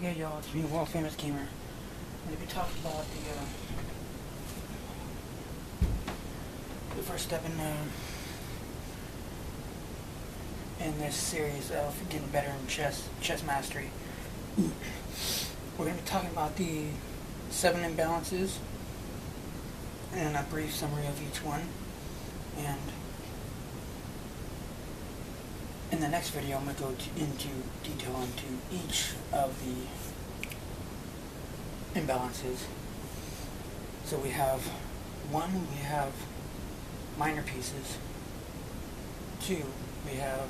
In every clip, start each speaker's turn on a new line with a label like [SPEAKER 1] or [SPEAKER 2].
[SPEAKER 1] Okay, y'all, it's me, world famous gamer. I'm going to be talking about the first step in this series of getting better in chess mastery. We're going to be talking about the 7 imbalances and a brief summary of each one. And in the next video, I'm going to go into detail into each of the imbalances. So we have 1, we have minor pieces. 2, we have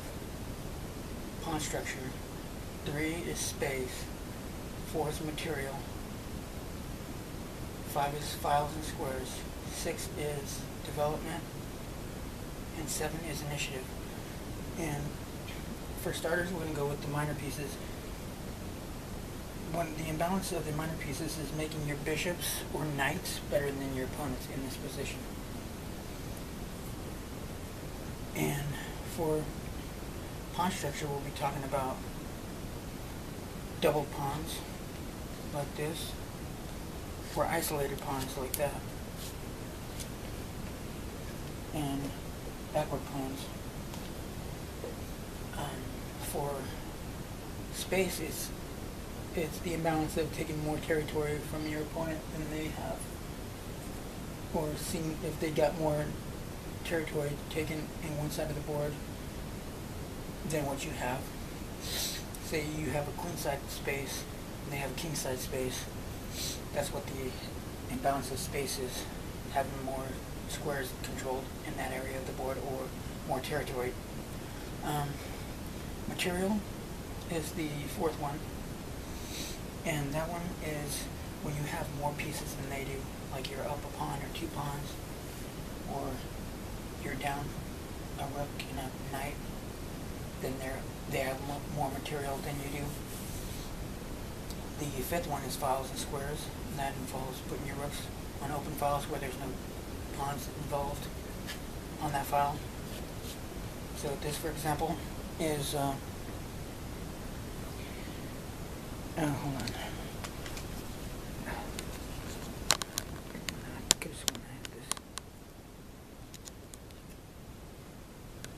[SPEAKER 1] pawn structure. 3 is space. 4 is material. 5 is files and squares. 6 is development. And 7 is initiative. And for starters, we're going to go with the minor pieces. The imbalance of the minor pieces is making your bishops or knights better than your opponents in this position. And for pawn structure, we'll be talking about double pawns like this, or isolated pawns like that, and backward pawns. For space, it's the imbalance of taking more territory from your opponent than they have, or seeing if they got more territory taken in one side of the board than what you have. Say you have a queen side space and they have a king side space. That's what the imbalance of space is, having more squares controlled in that area of the board or more territory. Material is the 4th one, and that one is when you have more pieces than they do, like you're up a pawn or 2 pawns, or you're down a rook and a knight, then they have more material than you do. The 5th one is files and squares, and that involves putting your rooks on open files where there's no pawns involved on that file. So this, for example, is hold on.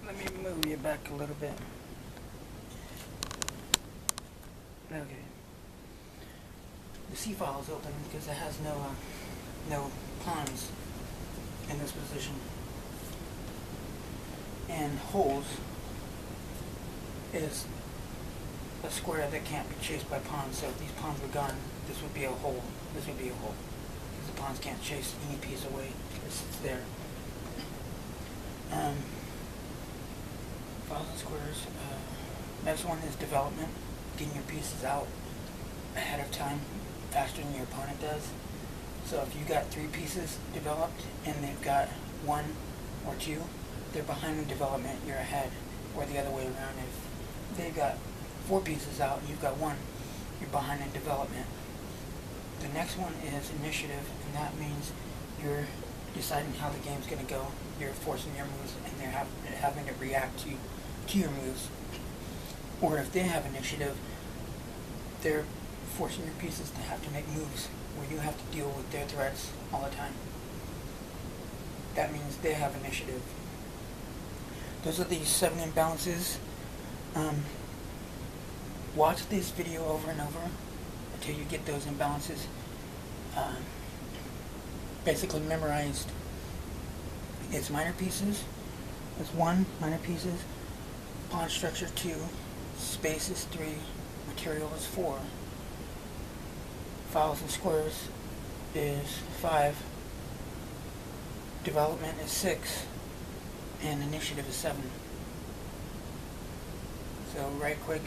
[SPEAKER 1] Let me move you back a little bit. Okay. The C file is open because it has no pawns in this position. And holes is a square that can't be chased by pawns. So if these pawns were gone, this would be a hole. This would be a hole, because the pawns can't chase any piece away. It sits there. Files and squares. Next one is development. Getting your pieces out ahead of time, faster than your opponent does. So if you got 3 pieces developed and they've got 1 or 2, they're behind in development, you're ahead. Or the other way around, if they've got 4 pieces out and you've got 1, you're behind in development. The next one is initiative, and that means you're deciding how the game's going to go. You're forcing your moves, and they're having to react to your moves. Or if they have initiative, they're forcing your pieces to have to make moves where you have to deal with their threats all the time. That means they have initiative. Those are the 7 imbalances. Watch this video over and over until you get those imbalances basically memorized. It's minor pieces. It's 1, minor pieces. Pawn structure 2. Space is 3. Material is 4. Files and squares is 5. Development is 6. And initiative is 7. So right quick,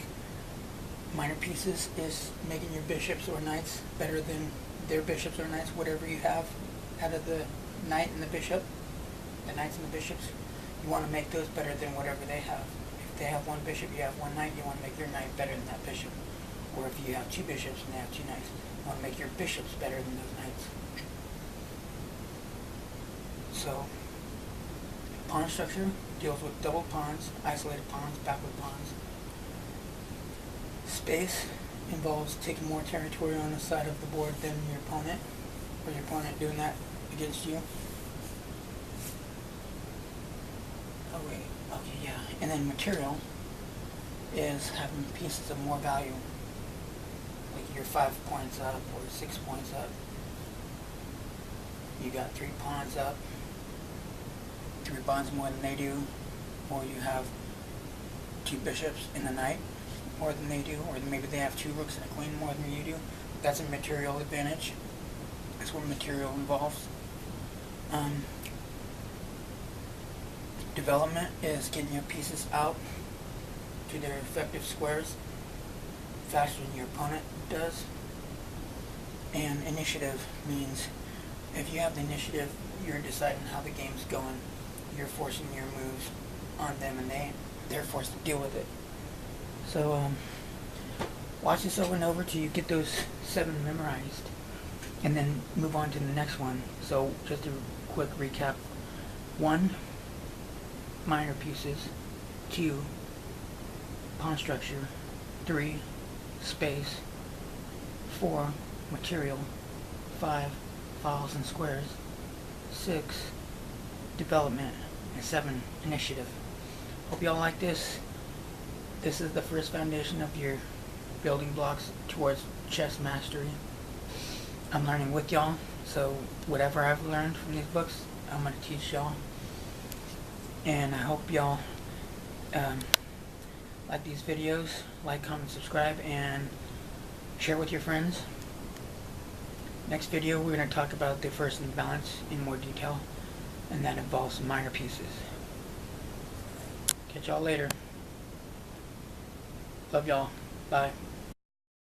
[SPEAKER 1] minor pieces is making your bishops or knights better than their bishops or knights, whatever you have out of the knight and the bishop, the knights and the bishops. You want to make those better than whatever they have. If they have 1 bishop, you have 1 knight, you want to make your knight better than that bishop. Or if you have 2 bishops and they have 2 knights, you want to make your bishops better than those knights. So pawn structure deals with double pawns, isolated pawns, backward pawns. Space involves taking more territory on the side of the board than your opponent, or your opponent doing that against you. Oh wait, okay, yeah. And then material is having pieces of more value. Like you're 5 points up or 6 points up. You got 3 pawns up, 3 pawns more than they do, or you have 2 bishops and a knight more than they do, or maybe they have 2 rooks and a queen more than you do. That's a material advantage. That's what material involves. Development is getting your pieces out to their effective squares faster than your opponent does. And initiative means if you have the initiative, you're deciding how the game's going. You're forcing your moves on them, and they're forced to deal with it. So watch this over and over till you get those 7 memorized, and then move on to the next one. So just a quick recap: 1, minor pieces; 2, pawn structure; 3, space; 4, material; 5, files and squares; 6, development; and 7, initiative. Hope y'all like this. This is the first foundation of your building blocks towards chess mastery. I'm learning with y'all, so whatever I've learned from these books, I'm going to teach y'all. And I hope y'all like these videos. Like, comment, subscribe, and share with your friends. Next video, we're going to talk about the first imbalance in more detail, and that involves minor pieces. Catch y'all later. Love y'all. Bye.